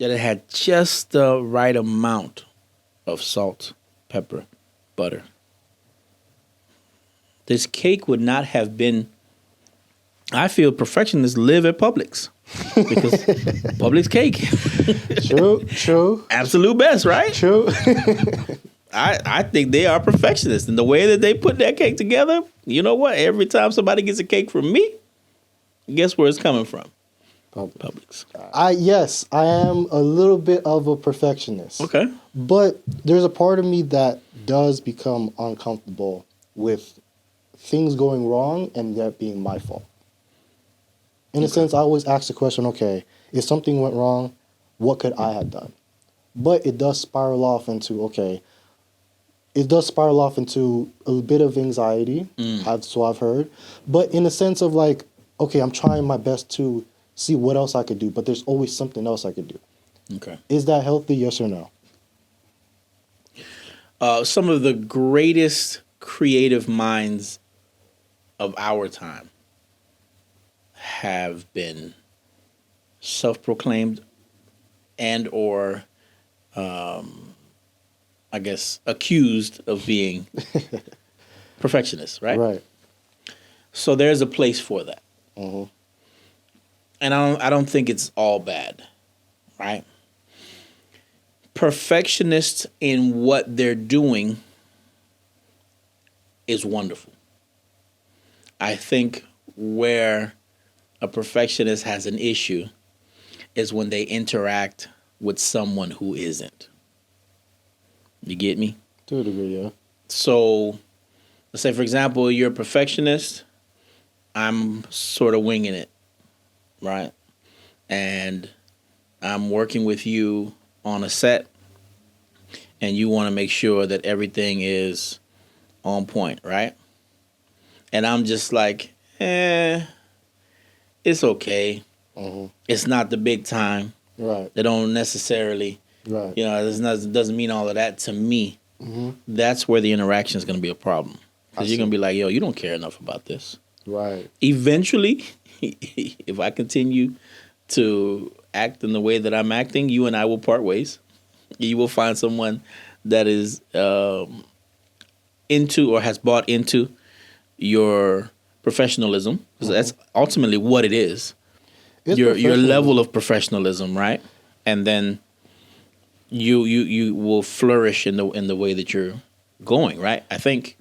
that it had just the right amount of salt, pepper, butter, this cake would not have been. I feel perfectionists live at Publix because Publix cake, True. absolute best, right? True. I think they are perfectionists, and the way that they put that cake together, you know what? Every time somebody gets a cake from me, guess where it's coming from? Publix. Yes, I am a little bit of a perfectionist. Okay. But there's a part of me that does become uncomfortable with things going wrong and that being my fault. In a sense, I always ask the question, okay, if something went wrong, what could I have done? But it does spiral off into, a bit of anxiety, I've heard. But in a sense of like, okay, I'm trying my best to see what else I could do, but there's always something else I could do. Okay. Is that healthy, yes or no? Some of the greatest creative minds of our time have been self-proclaimed and or I guess accused of being perfectionists, right? Right. So there's a place for that. Mm-hmm. And I don't think it's all bad, right? Perfectionists in what they're doing is wonderful. I think where a perfectionist has an issue is when they interact with someone who isn't. You get me? To a degree, yeah. So, let's say, for example, you're a perfectionist. I'm sort of winging it, right? And I'm working with you on a set, and you want to make sure that everything is on point, right? And I'm just like, it's okay. Mm-hmm. It's not the big time. Right. They don't necessarily, Right. it doesn't mean all of that to me. Mm-hmm. That's where the interaction is going to be a problem. I Because you're see. going to be like, yo, you don't care enough about this. Right. Eventually, if I continue to act in the way that I'm acting, you and I will part ways. You will find someone that is into or has bought into your professionalism, because that's ultimately what it is. It's Your professionalism. level of professionalism, right? And then you will flourish in the way that you're going, right? I think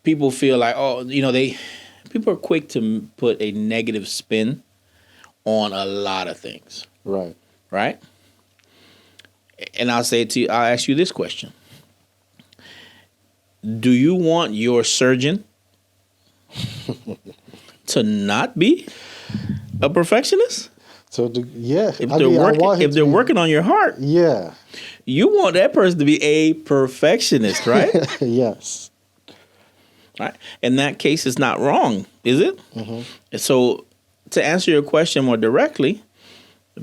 people feel like, people are quick to put a negative spin on a lot of things, Right. right? And I'll ask you this question. Do you want your surgeon to not be a perfectionist? So, yeah. If they're working on your heart, Yeah. you want that person to be a perfectionist, right? Yes. Right. In that case, it's not wrong, is it? Mm-hmm. So, to answer your question more directly,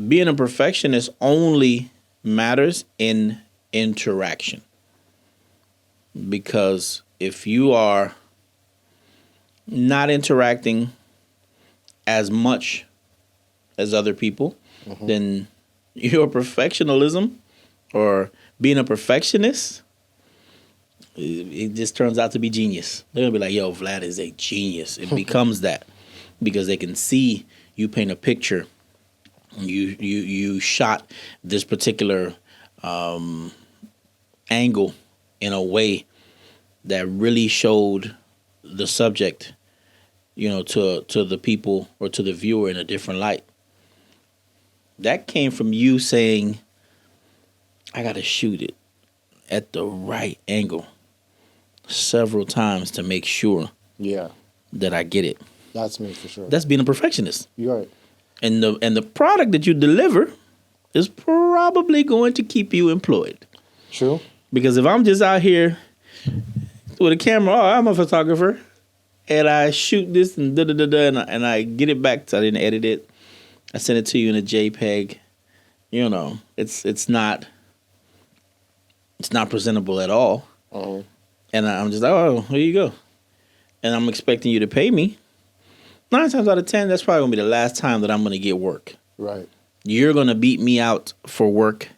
being a perfectionist only matters in interaction. Because if you are not interacting as much as other people, then your perfectionism or being a perfectionist, it just turns out to be genius. They're going to be like, yo, Vlad is a genius. It becomes that because they can see you paint a picture. You shot this particular angle in a way that really showed the subject, to the people or to the viewer in a different light. That came from you saying, I got to shoot it at the right angle several times to make sure Yeah. that I get it. That's me for sure. That's being a perfectionist. You're right. And the product that you deliver is probably going to keep you employed. True. Because if I'm just out here with a camera, I'm a photographer, and I shoot this and da-da-da-da, and I get it back. I didn't edit it. I send it to you in a JPEG. It's not presentable at all. Uh-huh. And I'm just like, oh, here you go. And I'm expecting you to pay me. 9 times out of 10, that's probably going to be the last time that I'm going to get work. Right. you're going to beat me out for work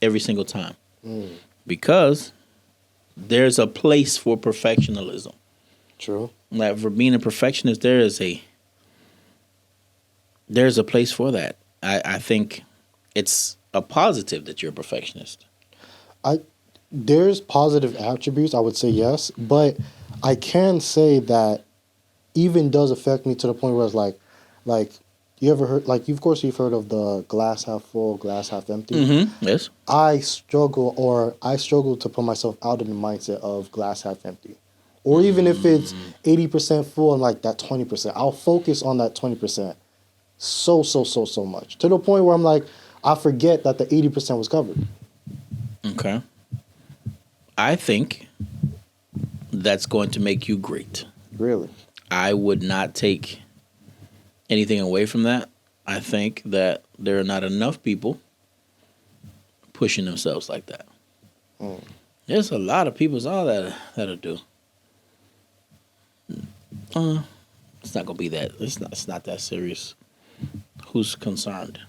every single time. Because there's a place for perfectionism. True. Like for being a perfectionist, there's a place for that. I think it's a positive that you're a perfectionist. There's positive attributes, I would say yes, but I can say that even does affect me to the point where it's like you ever heard, like, of course you've heard of the glass half full, glass half empty. Mm-hmm. Yes. I struggle to put myself out of the mindset of glass half empty. Or even if it's 80% full and like that 20%, I'll focus on that 20% so much. To the point where I'm like, I forget that the 80% was covered. Okay. I think that's going to make you great. Really? I would not take anything away from that. I think that there are not enough people pushing themselves like that. There's a lot of people that'll do. It's not gonna be that. It's not that serious. Who's concerned?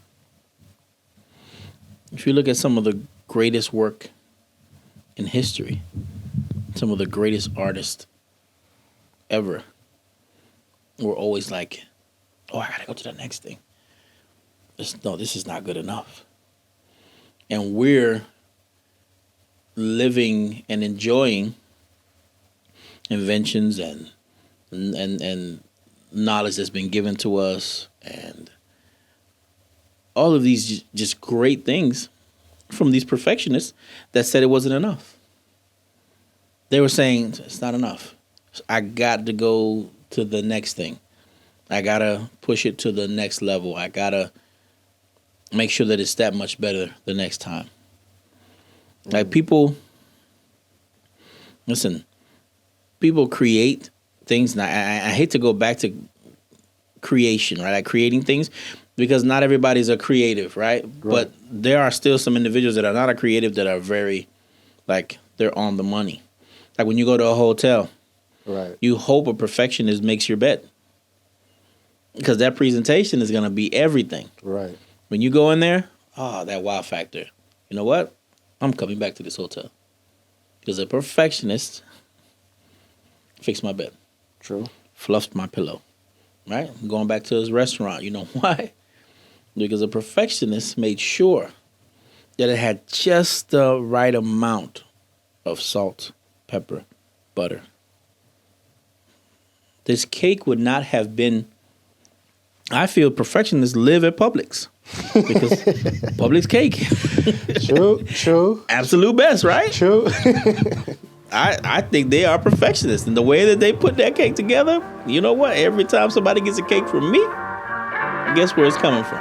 If you look at some of the greatest work in history, some of the greatest artists ever were always like, "Oh, I gotta go to the next thing. This is not good enough." And we're living and enjoying inventions and knowledge that's been given to us, and all of these just great things from these perfectionists that said it wasn't enough. They were saying it's not enough. I got to go to the next thing. I gotta push it to the next level. I gotta make sure that it's that much better the next time. Like people create things, and I hate to go back to creation, right? Like creating things, because not everybody's a creative, right? But there are still some individuals that are not a creative that are very, like, they're on the money. Like when you go to a hotel, right? You hope a perfectionist makes your bed, because that presentation is going to be everything. Right. When you go in there, that wow factor. You know what? I'm coming back to this hotel because a perfectionist fixed my bed. True. Fluffed my pillow. Right? I'm going back to his restaurant. You know why? Because a perfectionist made sure that it had just the right amount of salt, pepper, butter. This cake would not have been... I feel perfectionists live at Publix because Publix cake. True. Absolute best, right? True. I think they are perfectionists. And the way that they put that cake together, you know what? Every time somebody gets a cake from me, guess where it's coming from?